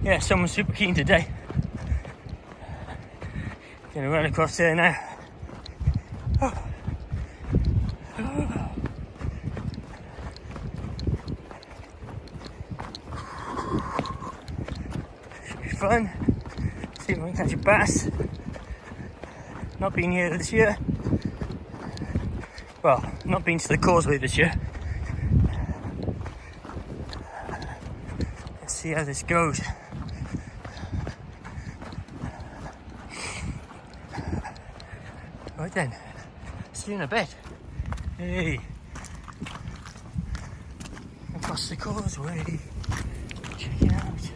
yeah, someone's super keen today. Gonna run across there now. Should be fun. See if we can catch a bass. Not been here this year. Well, not been to the causeway this year. Let's see how this goes. Right then, see you in a bit. Hey, across the causeway, check it out.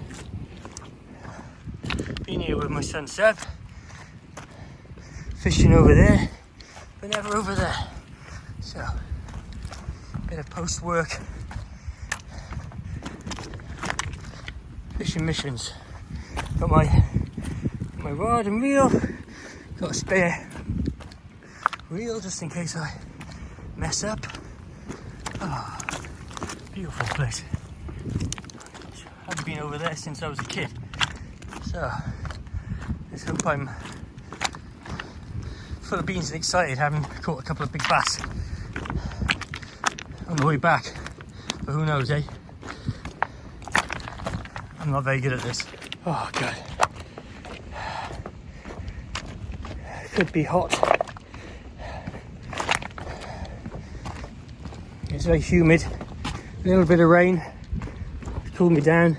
Been here with my son Seb, fishing over there, but never over there. So, bit of post-work fishing missions. Got my rod and reel, got a spare reel just in case I mess up. Oh, beautiful place. I haven't been over there since I was a kid, so let's hope I'm full of beans and excited, having caught a couple of big bass on the way back. But who knows, eh? I'm not very good at this. Oh god, could be hot. It's very humid, a little bit of rain to cool me down.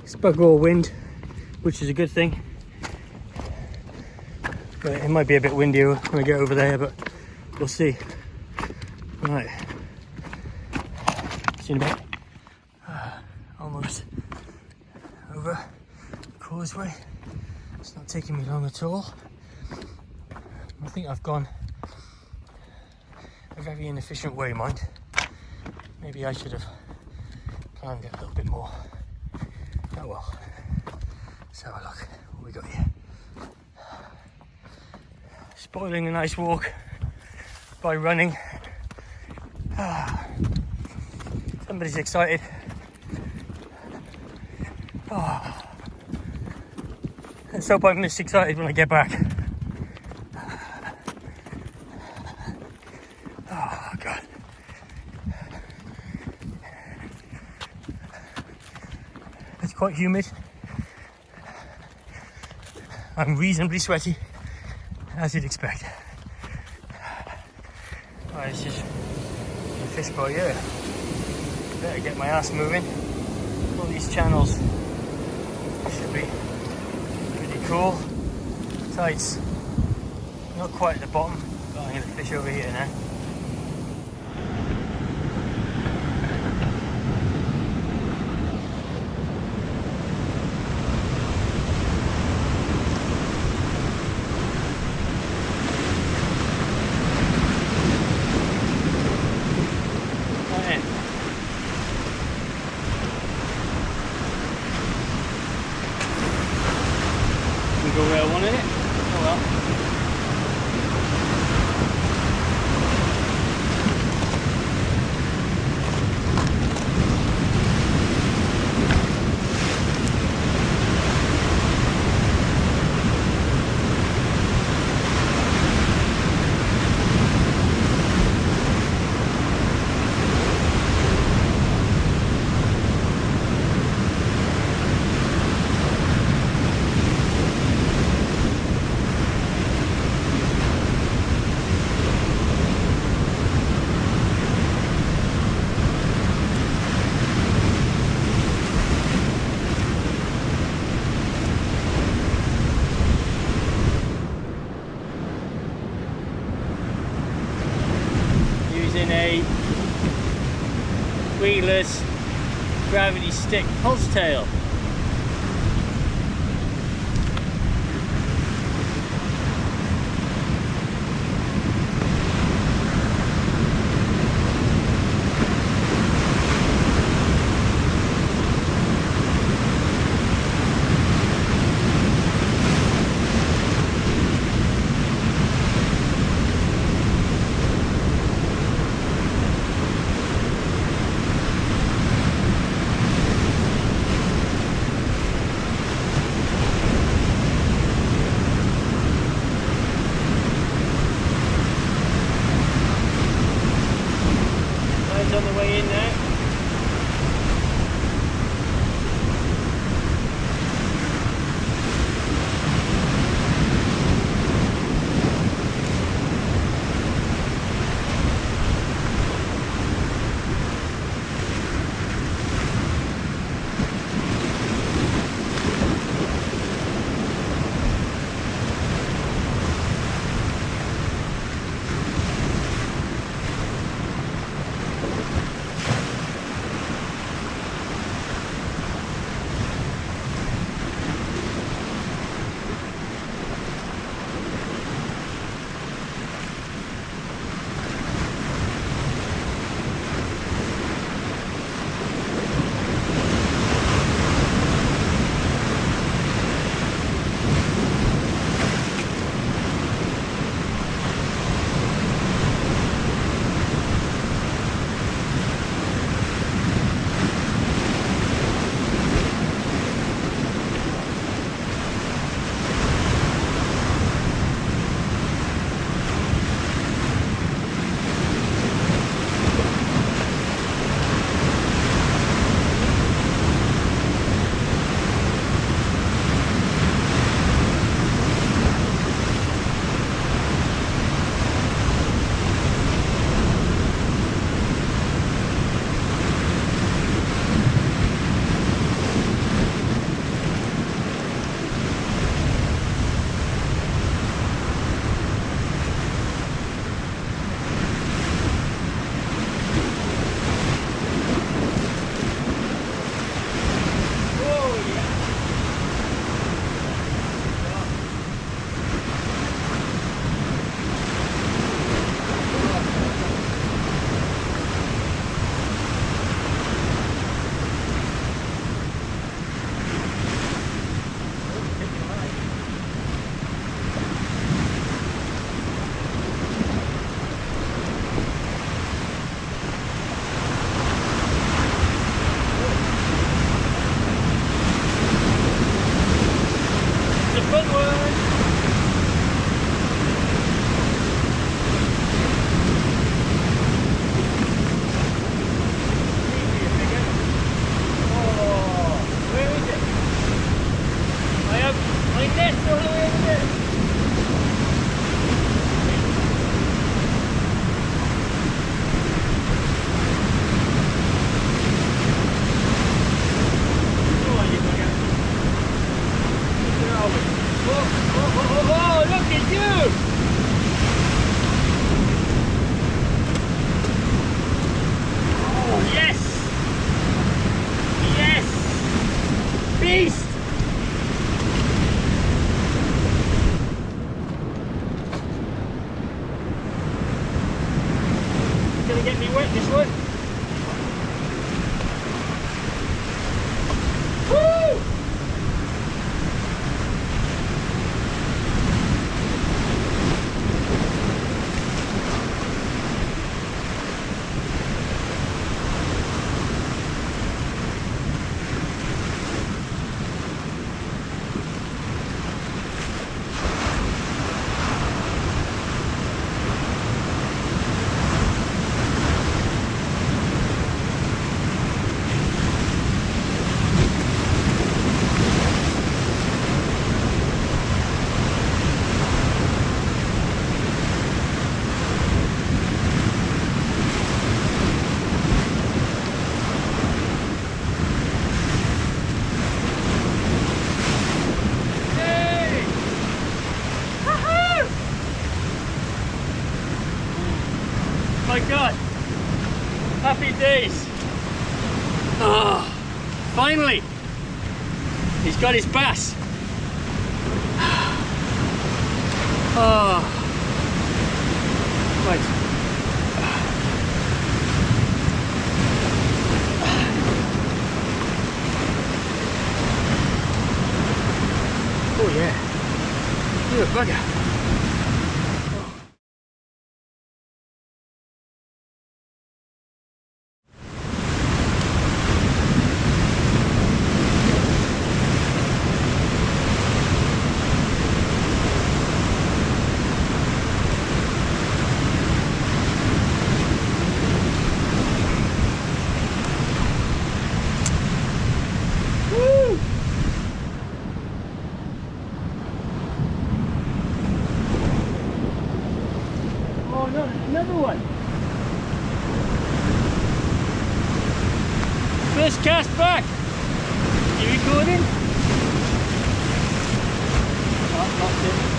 It's bugger all wind, which is a good thing. But it might be a bit windier when I get over there, but we'll see. Right, see you in a bit. Almost over the causeway. It's not taking me long at all. I think I've gone a very inefficient way, mind. Maybe I should have planned it a little bit more. Oh well. Let's have a look what we got here. Spoiling a nice walk by running. Somebody's excited. Let's hope I'm this excited when I get back. Oh god. It's quite humid. I'm reasonably sweaty, as you'd expect. Alright, it's just a fish boy here. Better get my ass moving. All these channels should be pretty cool. Tides not quite at the bottom, but I'm going to fish over here now. Go where I wanted it. Oh well. Using a weedless gravity stick pulse tail. on the way in now. My God, happy days. Oh, finally, he's got his bass. Oh, right. Oh yeah, you're a bugger. there's another one. First cast back. You recording? Oh, lost it.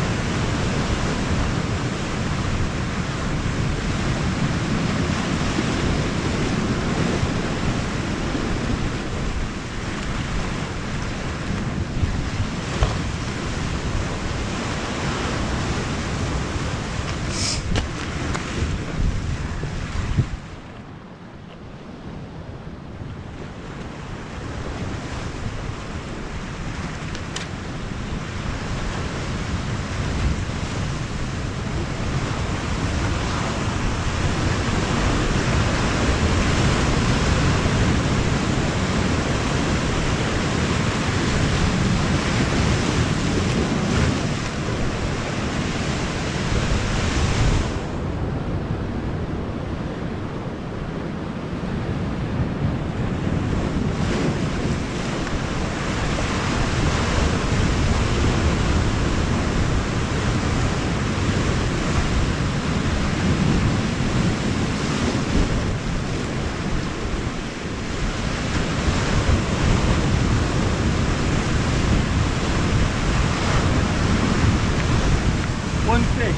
One fish.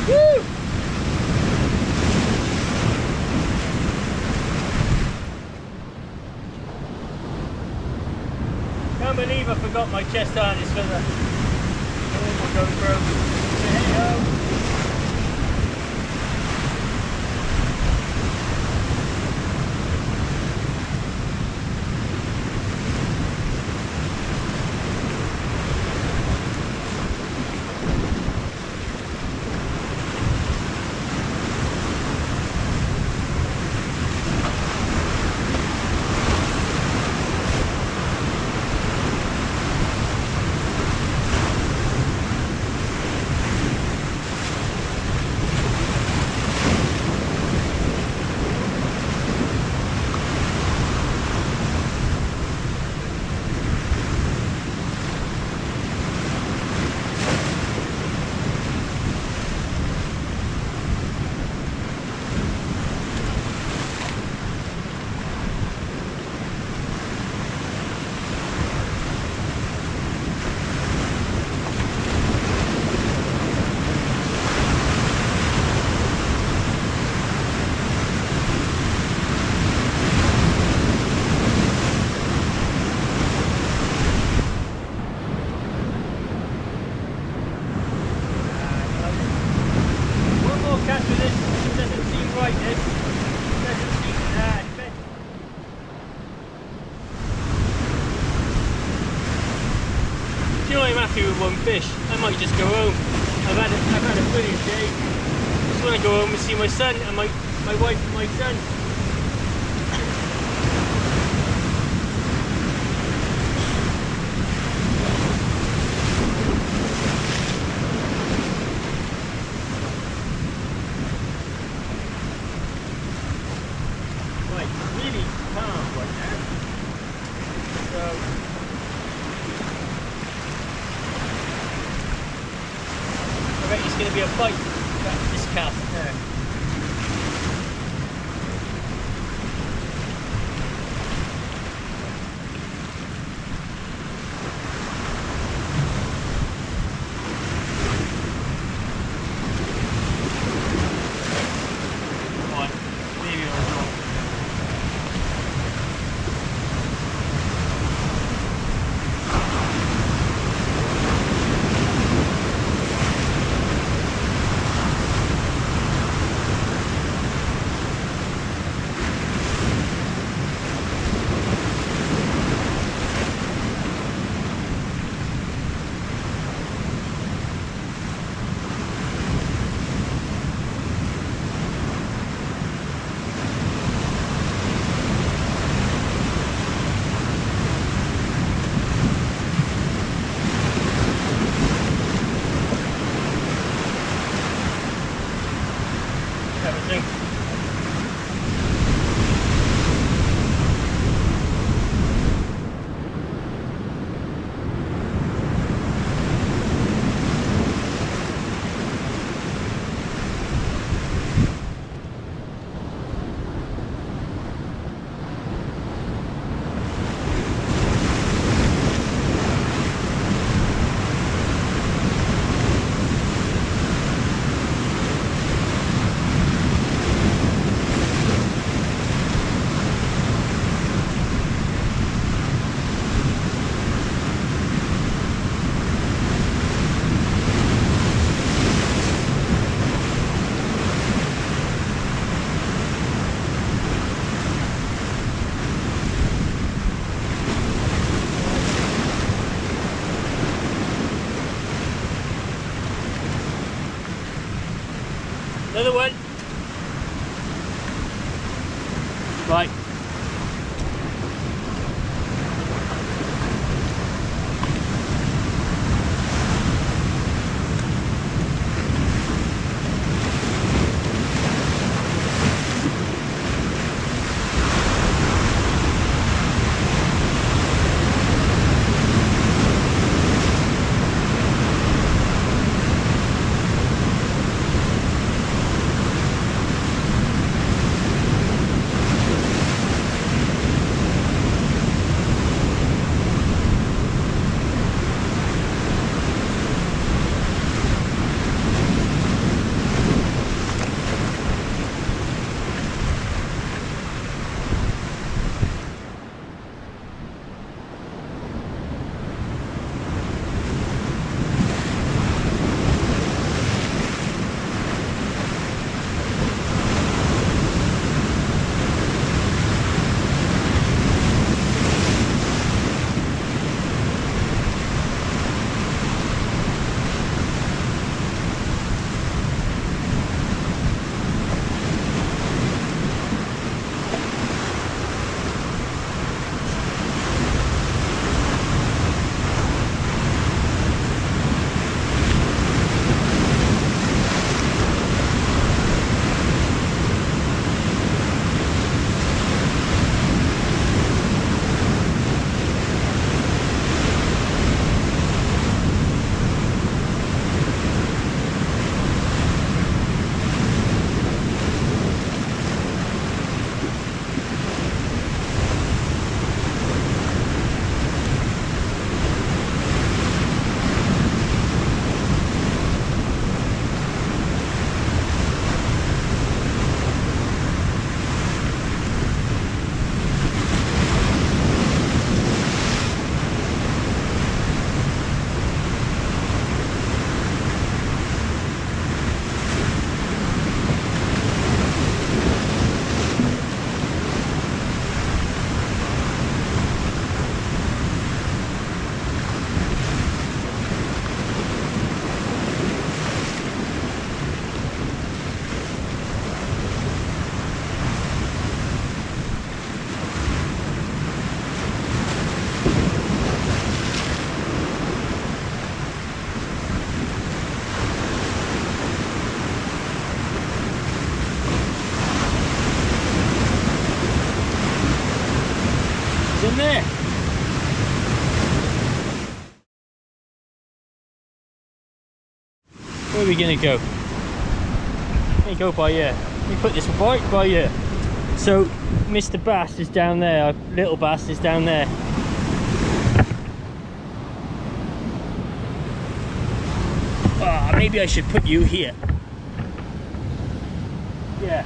Woo! Can't believe I forgot my chest harness for the normal GoPro. Say hey-ho. You know, I'm happy with one fish. I might just go home. I've had a brilliant day. Just want to go home and see my son and my wife and my son. Right, really calm right now. So. It's going to be a fight about this cast there. Right, maybe I'll drop. Another one. Right. In there. Where are we gonna go? Let me go by here. Let me put this right by here. So Mr. Bass is down there, Little Bass is down there. Maybe I should put you here. Yeah.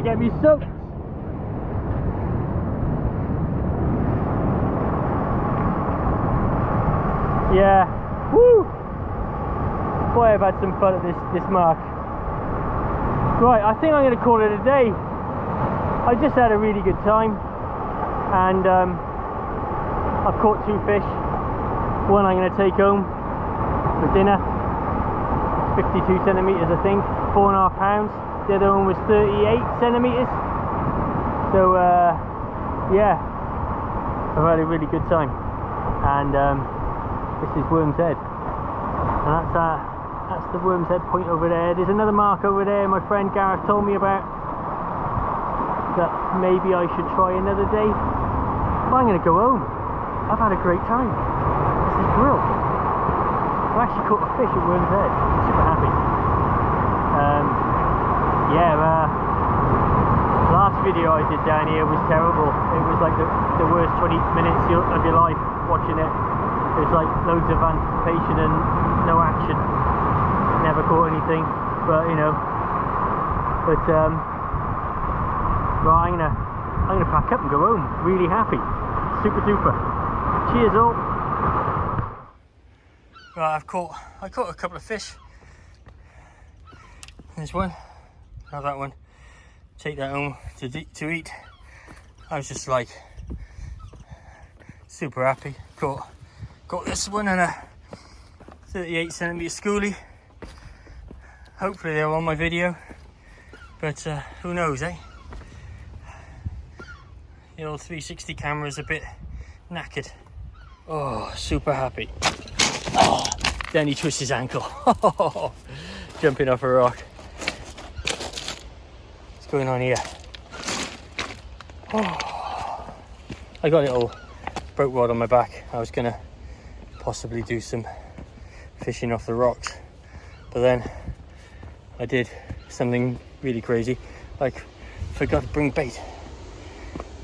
Get me soaked. Yeah. Woo! Boy, I've had some fun at this mark. Right, I think I'm going to call it a day. I just had a really good time, and I've caught 2 fish. One I'm going to take home for dinner. 52 centimeters, I think. 4.5 pounds. The other one was 38 centimeters. So yeah, I've had a really good time. And this is Worm's Head, and that's the Worm's Head point over there. There's another mark over there my friend Gareth told me about, that maybe I should try another day. But I'm going to go home. I've had a great time. This is brilliant. I've actually caught a fish at Worm's Head. I'm super happy. Yeah, last video I did down here was terrible. It was like the worst 20 minutes of your life watching it. It was like loads of anticipation and no action. Never caught anything, but you know. But right, I'm gonna I'm gonna pack up and go home. Really happy. Super duper. Cheers all. Right, I caught a couple of fish. There's one. Now that one. Take that home to eat. I was just like super happy. Got this one and a 38cm schoolie. Hopefully they're on my video, but who knows, eh? The old 360 camera is a bit knackered. Oh, super happy. Oh, then he twists his ankle. Jumping off a rock. What's going on here? Oh, I got a little boat rod on my back. I was gonna possibly do some fishing off the rocks, but then I did something really crazy, like forgot to bring bait.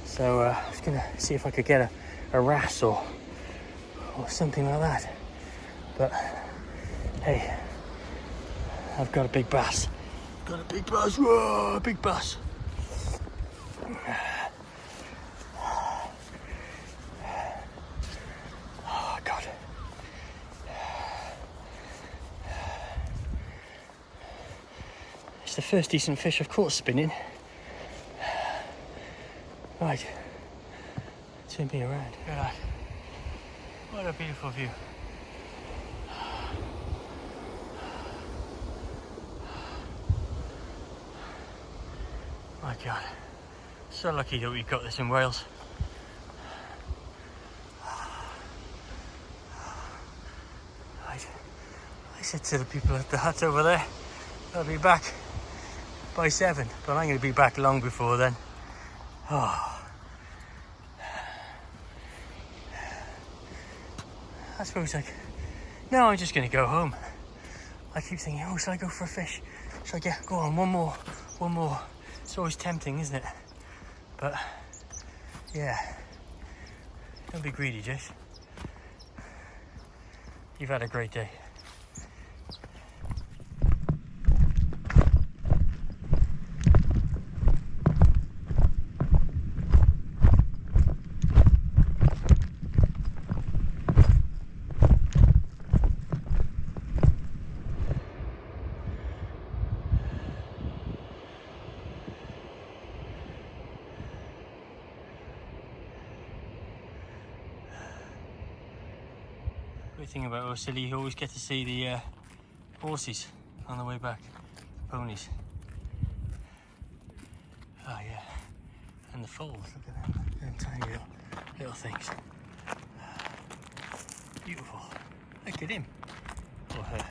So I was gonna see if I could get a wrasse or something like that. But hey, I've got a big bass. Got a big bass. Whoa, big bass. Oh God. It's the first decent fish I've caught spinning. Right, turn me around. Look at that. What a beautiful view. My God, so lucky that we got this in Wales. Right, I said to the people at the hut over there, I'll be back by 7, but I'm going to be back long before then. Oh. I suppose no, I'm just going to go home. I keep thinking, oh, should I go for a fish? Should I go on, one more. It's always tempting, isn't it? But, yeah. Don't be greedy, Jess. You've had a great day. Great thing about Orsili, you always get to see the horses on the way back, ponies. Oh yeah, and the foals, look at them, them tiny little things. Beautiful. Look at him, or her.